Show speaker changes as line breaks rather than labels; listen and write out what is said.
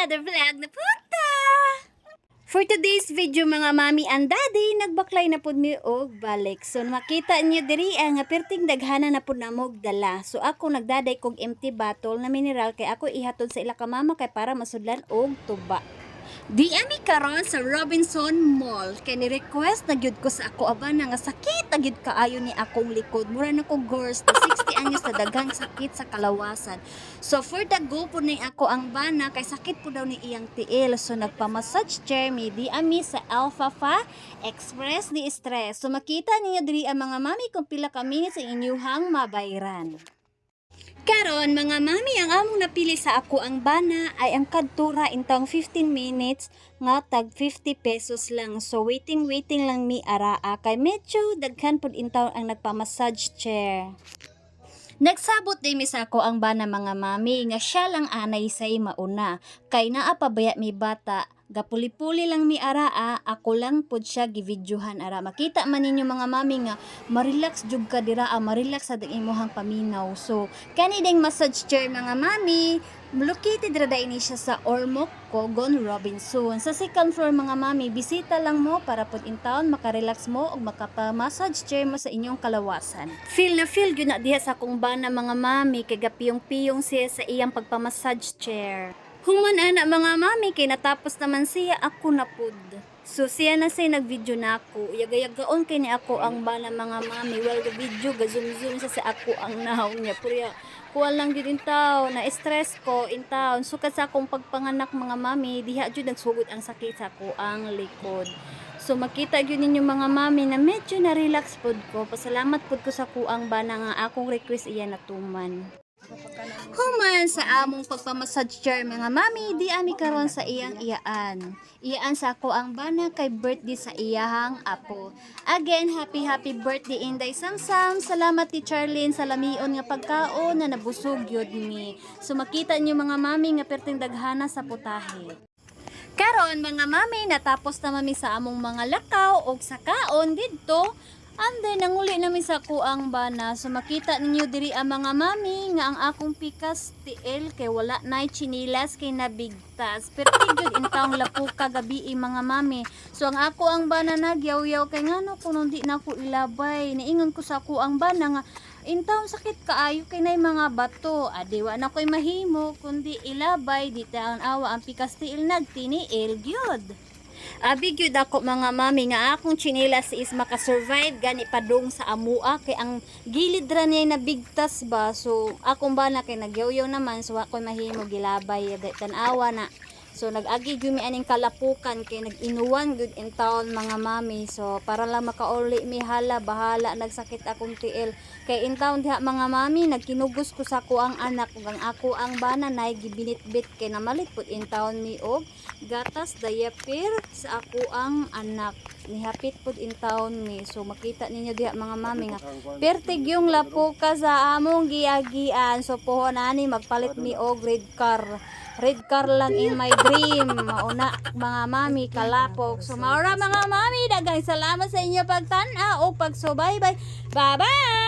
another vlog na punta! For today's video mga mami and daddy, nagbaklay na pud mi og balik. So makita niyo diri nga perting daghana na pud namog dala. So ako nagdaday kog empty bottle na mineral kay ako ihatod sa ila ka mama kay para masudlan og tuba. Di ami karon sa Robinson Mall kay ni request na gyud ko sa ako aba nga sakit na gyud kaayo ni akong likod. Mura na ko girls na 60 anyos na daghang sakit sa kalawasan. So for the go po ni ako ang bana kay sakit po daw ni iyang tiil. So nagpa-massage chair mi di ami sa Alpha Express ni Stress. So makita niyo diri ang mga mami kung pila ka minutes sa inyuhang mabayran. Karon mga mami, ang among napili sa ako ang bana ay ang kadtura intang 15 minutes nga tag 50 pesos lang. So waiting lang mi araa kay medyo daghan pud intaw ang nagpa-massage chair. Nagsabot din mi sa ako ang bana mga mami nga siya lang anay say mauna kay naa pa baya mi bata. Gapuli-puli lang mi araa, ako lang pud siya givideohan ara. Makita man ninyo mga mami nga marelax jud ka dira, marelax sa imuhang paminaw. So kani ding massage chair mga mami, located ra ini siya sa Ormoc, Cogon, Robinson. Sa second floor mga mami, bisita lang mo para pud in town makarelax mo ug makapa-massage chair mo sa inyong kalawasan. Feel gyud na diha sa akong bana mga mami kay gapiyong-piyong siya sa iyang pagpa-massage chair. Human ana mga mami kay natapos naman siya ako na pud. So siya na say nagvideo na ako. Yagayagaon kay ni ako ang bana mga mami. Well, the video gazum-zoom sa ako ang nahaw niya. Purya kuha lang gyud in town, na stress ko in town. Sukad sa akong pagpanganak mga mami, diha jud nagsugod ang sakit sa ako ang likod. So makita gyud ninyo mga mami na medyo na relax pud ko. Pasalamat pud ko sa kuang bana nga akong request iya natuman. Human sa among pagpamassage chair mga mami, di ami karon sa iyang iyaan. Iyaan sa ako ang bana kay birthday sa iyahang apo. Again, happy birthday Inday Samsam. Salamat ti Charlene sa lamion nga pagkaon na nabusog yun mi. So makita niyo mga mami nga perting daghana sa putahe. Karon mga mami, natapos na mami sa among mga lakaw og sa kaon didto. Ande nanguli namin sa kuang bana. So makita ninyo diri ang mga mami nga ang akong pikas tiil kay wala nay chinilas kay nabigtas. Pero tigod intawng lapuka gabi mga mami. So ang ako ang bana nagyaw-yaw kay ngano kuno di na ko ilabay. Naingon ko sa kuang bana nga intawng sakit kaayo kay nay mga bato. Adi wa na koy mahimo kundi ilabay di taon awa ang pikas tiil nagtiniil gyud. Abi gyud ako mga mami nga akong chinelas is makasurvive gani padung sa amua kay ang gilid ra niya nabigtas ba. So akong bana kay nagyaw-yaw naman so ako mahimo gilabay tan-awa na. So nag-agi gyud mi aning kalapukan kay nag-inuwan gyud in town mga mami. So para lang makauli mi bahala nagsakit akong tiil. Kay in town diha mga mami nagkinugos ko sa kuang anak ug ang ako ang bana nay gibinitbit kay namalit pud in town mi og gatas diaper sa ako ang anak. Nihapit pud in town mi. So makita ninyo diha mga mami nga pertig yung lapuka sa among giagian. So pohon ani magpalit mi og red car lang in my dream. Mauna mga mami kalapok. So maura mga mami daghang salamat sa inyo pagtan-aw o pagsubaybay. Bye bye.